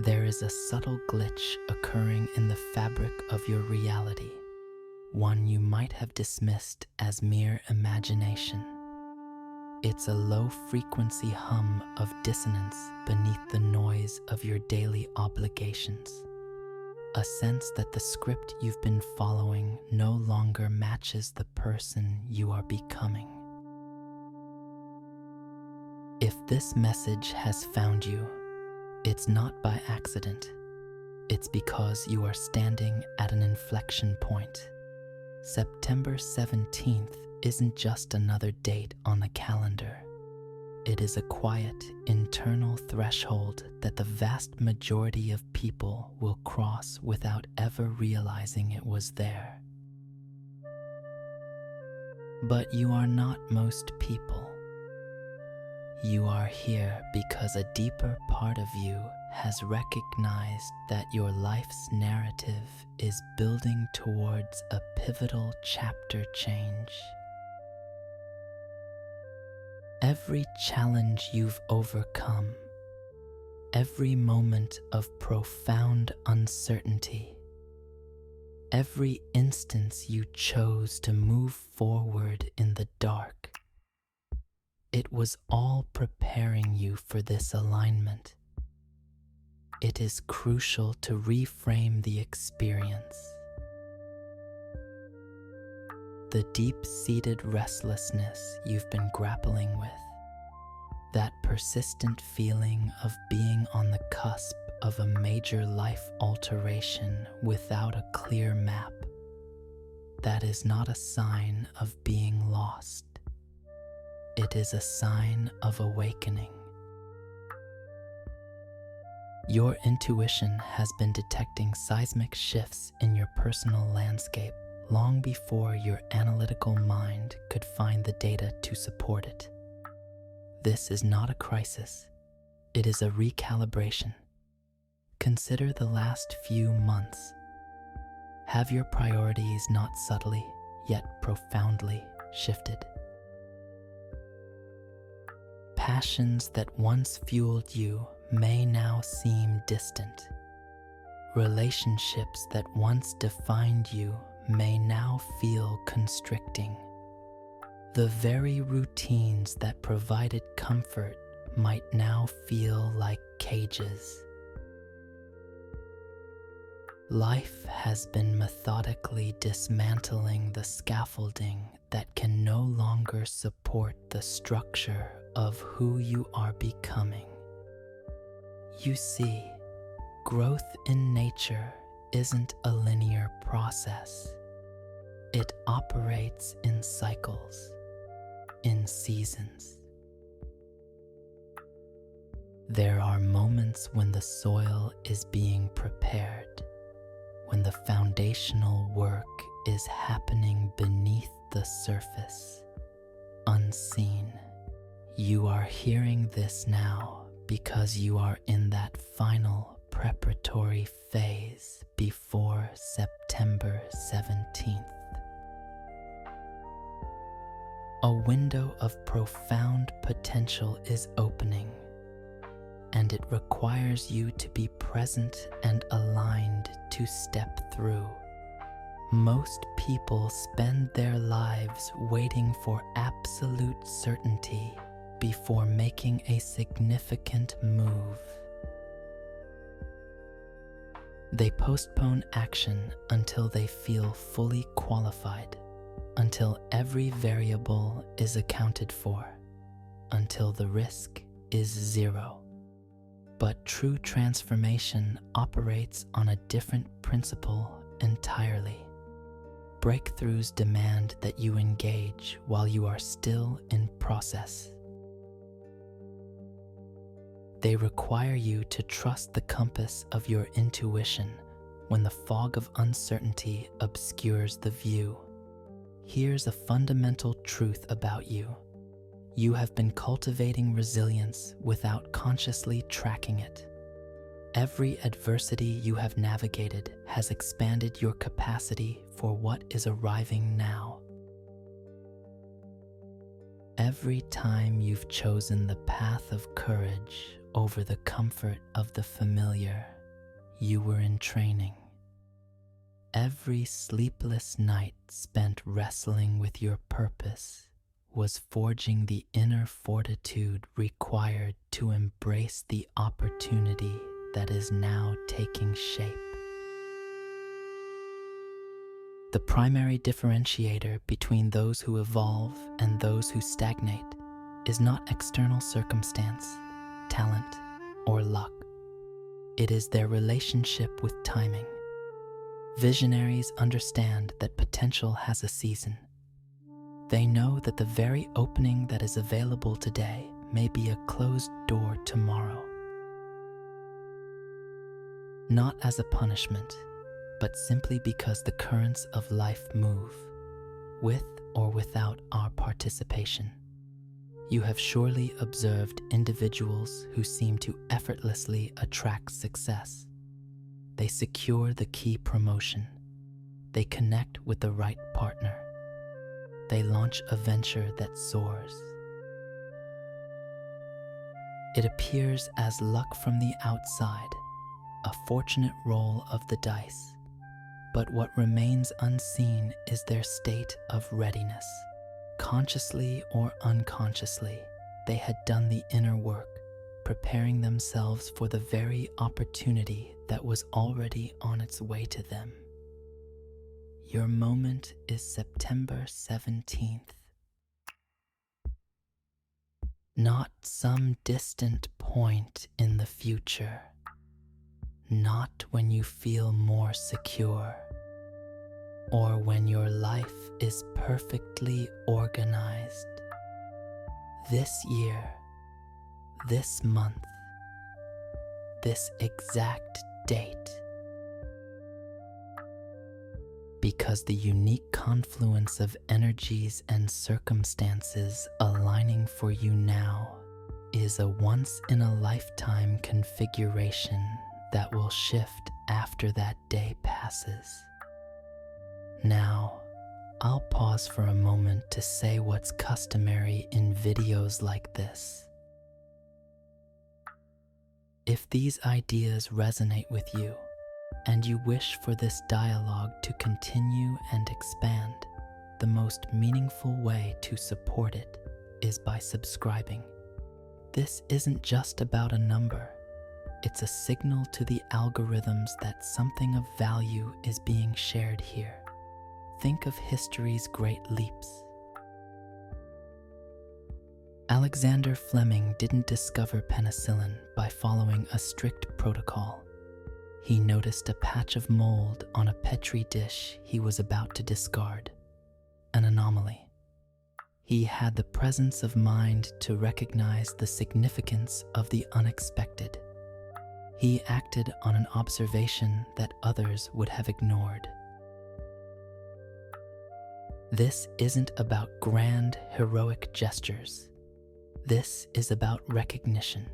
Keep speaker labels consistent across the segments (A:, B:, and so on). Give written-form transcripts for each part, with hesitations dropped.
A: there is a subtle glitch occurring in the fabric of your reality, one you might have dismissed as mere imagination. It's a low-frequency hum of dissonance beneath the noise of your daily obligations. A sense that the script you've been following no longer matches the person you are becoming. If this message has found you, it's not by accident. It's because you are standing at an inflection point. September 17th isn't just another date on the calendar. It is a quiet, internal threshold that the vast majority of people will cross without ever realizing it was there. But you are not most people. You are here because a deeper part of you has recognized that your life's narrative is building towards a pivotal chapter change. Every challenge you've overcome, every moment of profound uncertainty, every instance you chose to move forward in the dark, it was all preparing you for this alignment. It is crucial to reframe the experience. The deep-seated restlessness you've been grappling with, that persistent feeling of being on the cusp of a major life alteration without a clear map, that is not a sign of being lost. It is a sign of awakening. Your intuition has been detecting seismic shifts in your personal landscape long before your analytical mind could find the data to support it. This is not a crisis. It is a recalibration. Consider the last few months. Have your priorities not subtly, yet profoundly shifted? Passions that once fueled you may now seem distant. Relationships that once defined you may now feel constricting. The very routines that provided comfort might now feel like cages. Life has been methodically dismantling the scaffolding that can no longer support the structure of who you are becoming. You see, growth in nature isn't a linear process. It operates in cycles, in seasons. There are moments when the soil is being prepared, when the foundational work is happening beneath the surface, unseen. You are hearing this now because you are in that final preparatory phase before September 17th. A window of profound potential is opening, and it requires you to be present and aligned to step through. Most people spend their lives waiting for absolute certainty before making a significant move. They postpone action until they feel fully qualified, until every variable is accounted for, until the risk is zero. But true transformation operates on a different principle entirely. Breakthroughs demand that you engage while you are still in process. They require you to trust the compass of your intuition when the fog of uncertainty obscures the view. Here's a fundamental truth about you. You have been cultivating resilience without consciously tracking it. Every adversity you have navigated has expanded your capacity for what is arriving now. Every time you've chosen the path of courage over the comfort of the familiar, you were in training. Every sleepless night spent wrestling with your purpose was forging the inner fortitude required to embrace the opportunity that is now taking shape. The primary differentiator between those who evolve and those who stagnate is not external circumstance, talent, or luck. It is their relationship with timing. Visionaries understand that potential has a season. They know that the very opening that is available today may be a closed door tomorrow. Not as a punishment, but simply because the currents of life move, with or without our participation. You have surely observed individuals who seem to effortlessly attract success. They secure the key promotion. They connect with the right partner. They launch a venture that soars. It appears as luck from the outside, a fortunate roll of the dice. But what remains unseen is their state of readiness. Consciously or unconsciously, they had done the inner work, preparing themselves for the very opportunity that was already on its way to them. Your moment is September 17th. Not some distant point in the future. Not when you feel more secure, or when your life is perfectly organized. This year, this month, this exact date. Because the unique confluence of energies and circumstances aligning for you now is a once-in-a-lifetime configuration that will shift after that day passes. Now, I'll pause for a moment to say what's customary in videos like this. If these ideas resonate with you, and you wish for this dialogue to continue and expand, the most meaningful way to support it is by subscribing. This isn't just about a number. It's a signal to the algorithms that something of value is being shared here. Think of history's great leaps. Alexander Fleming didn't discover penicillin by following a strict protocol. He noticed a patch of mold on a petri dish he was about to discard, an anomaly. He had the presence of mind to recognize the significance of the unexpected. He acted on an observation that others would have ignored. This isn't about grand, heroic gestures. This is about recognition.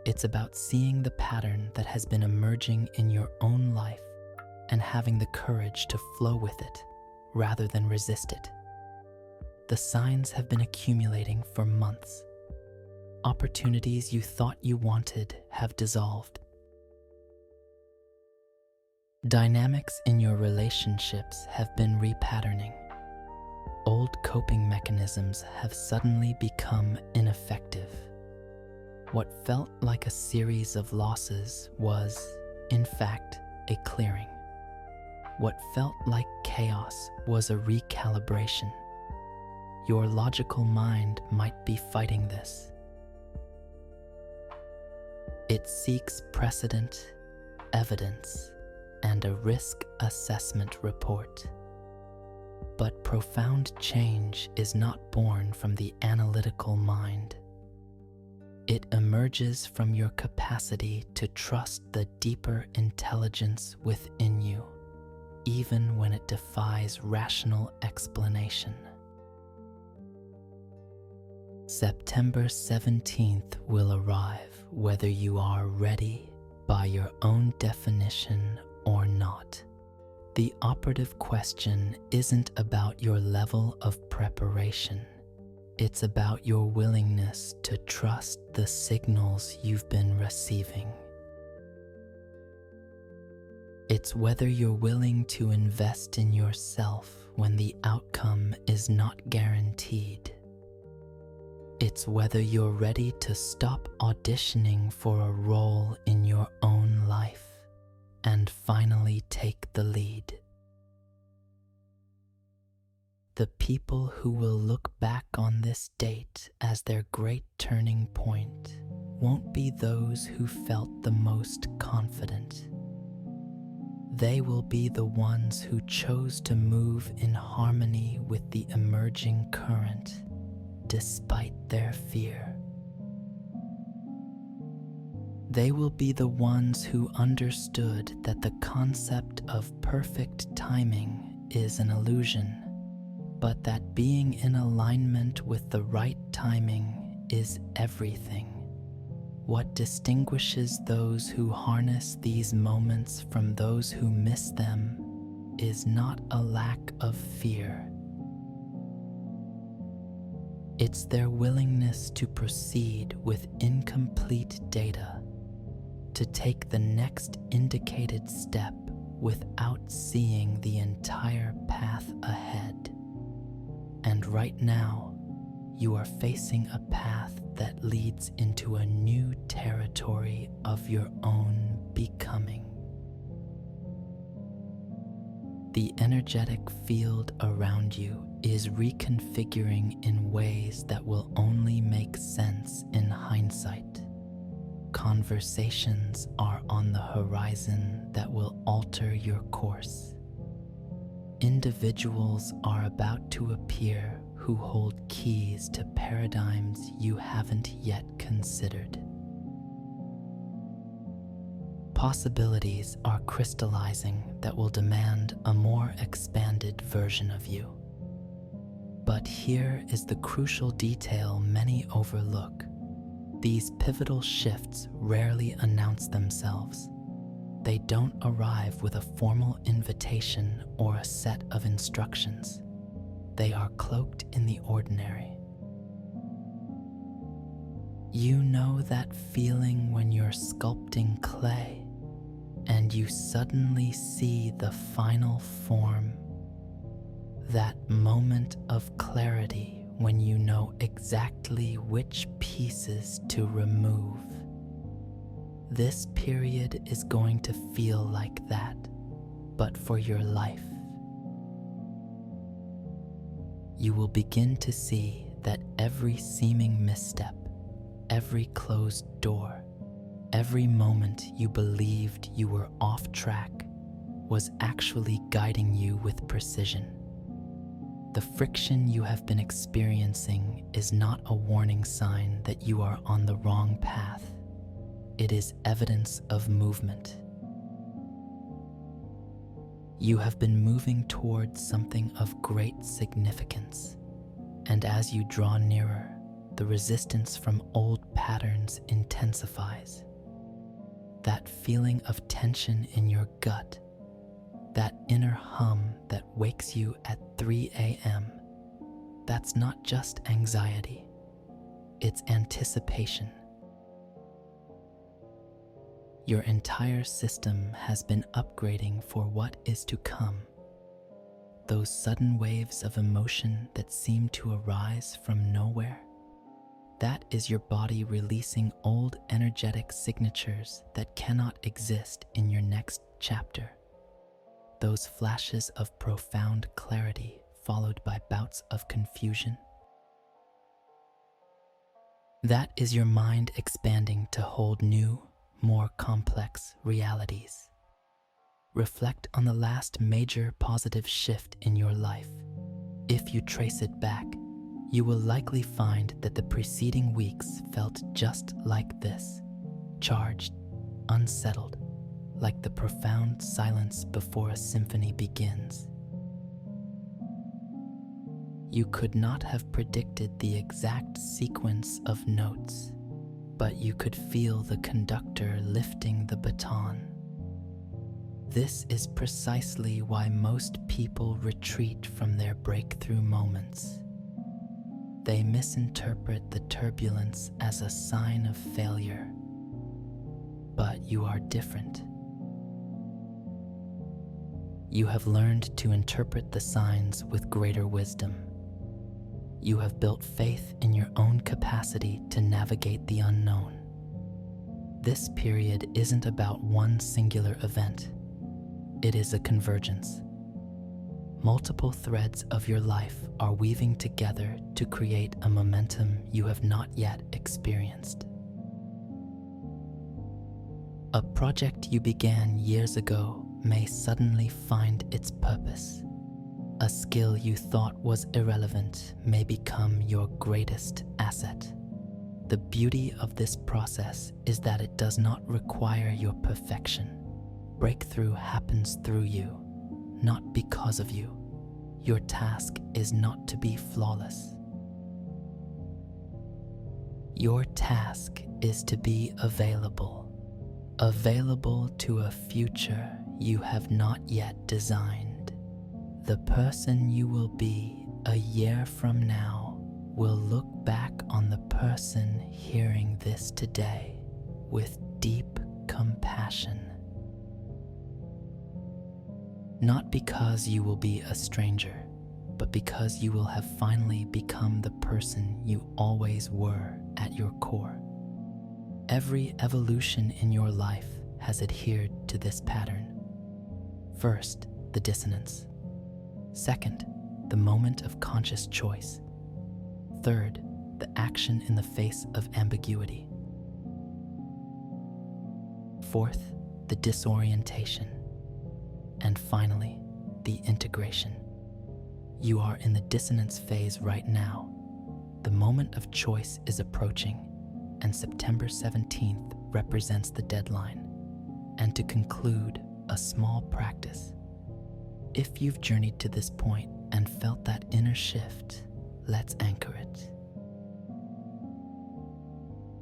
A: It's about seeing the pattern that has been emerging in your own life and having the courage to flow with it rather than resist it. The signs have been accumulating for months. Opportunities you thought you wanted have dissolved. Dynamics in your relationships have been repatterning. Old coping mechanisms have suddenly become ineffective. What felt like a series of losses was, in fact, a clearing. What felt like chaos was a recalibration. Your logical mind might be fighting this. It seeks precedent, evidence, and a risk assessment report. But profound change is not born from the analytical mind. It emerges from your capacity to trust the deeper intelligence within you, even when it defies rational explanation. September 17th will arrive whether you are ready by your own definition or not. The operative question isn't about your level of preparation. It's about your willingness to trust the signals you've been receiving. It's whether you're willing to invest in yourself when the outcome is not guaranteed. It's whether you're ready to stop auditioning for a role in your own life and finally take the lead. The people who will look back on this date as their great turning point won't be those who felt the most confident. They will be the ones who chose to move in harmony with the emerging current despite their fear. They will be the ones who understood that the concept of perfect timing is an illusion, but that being in alignment with the right timing is everything. What distinguishes those who harness these moments from those who miss them is not a lack of fear. It's their willingness to proceed with incomplete data, to take the next indicated step without seeing the entire path ahead. And right now, you are facing a path that leads into a new territory of your own becoming. The energetic field around you is reconfiguring in ways that will only make sense in hindsight. Conversations are on the horizon that will alter your course. Individuals are about to appear who hold keys to paradigms you haven't yet considered. Possibilities are crystallizing that will demand a more expanded version of you. But here is the crucial detail many overlook. These pivotal shifts rarely announce themselves. They don't arrive with a formal invitation or a set of instructions. They are cloaked in the ordinary. You know that feeling when you're sculpting clay and you suddenly see the final form? That moment of clarity when you know exactly which pieces to remove. This period is going to feel like that, but for your life. You will begin to see that every seeming misstep, every closed door, every moment you believed you were off track was actually guiding you with precision. The friction you have been experiencing is not a warning sign that you are on the wrong path. It is evidence of movement. You have been moving towards something of great significance, and as you draw nearer, the resistance from old patterns intensifies. That feeling of tension in your gut, that inner hum that wakes you at 3 a.m., that's not just anxiety, it's anticipation. Your entire system has been upgrading for what is to come. Those sudden waves of emotion that seem to arise from nowhere, that is your body releasing old energetic signatures that cannot exist in your next chapter. Those flashes of profound clarity followed by bouts of confusion. That is your mind expanding to hold new, more complex realities. Reflect on the last major positive shift in your life. If you trace it back, you will likely find that the preceding weeks felt just like this, charged, unsettled, like the profound silence before a symphony begins. You could not have predicted the exact sequence of notes, but you could feel the conductor lifting the baton. This is precisely why most people retreat from their breakthrough moments. They misinterpret the turbulence as a sign of failure. But you are different. You have learned to interpret the signs with greater wisdom. You have built faith in your own capacity to navigate the unknown. This period isn't about one singular event. It is a convergence. Multiple threads of your life are weaving together to create a momentum you have not yet experienced. A project you began years ago may suddenly find its purpose. A skill you thought was irrelevant may become your greatest asset. The beauty of this process is that it does not require your perfection. Breakthrough happens through you, not because of you. Your task is not to be flawless. Your task is to be available to a future you have not yet designed. The person you will be a year from now will look back on the person hearing this today with deep compassion. Not because you will be a stranger, but because you will have finally become the person you always were at your core. Every evolution in your life has adhered to this pattern. First, the dissonance. Second, the moment of conscious choice. Third, the action in the face of ambiguity. Fourth, the disorientation. And finally, the integration. You are in the dissonance phase right now. The moment of choice is approaching, and September 17th represents the deadline. And to conclude, a small practice. If you've journeyed to this point and felt that inner shift, let's anchor it.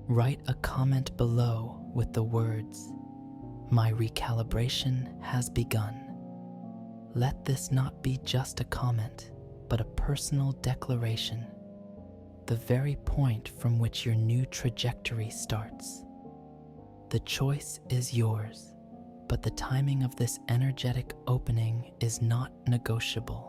A: Write a comment below with the words, "My recalibration has begun." Let this not be just a comment, but a personal declaration, the very point from which your new trajectory starts. The choice is yours, but the timing of this energetic opening is not negotiable.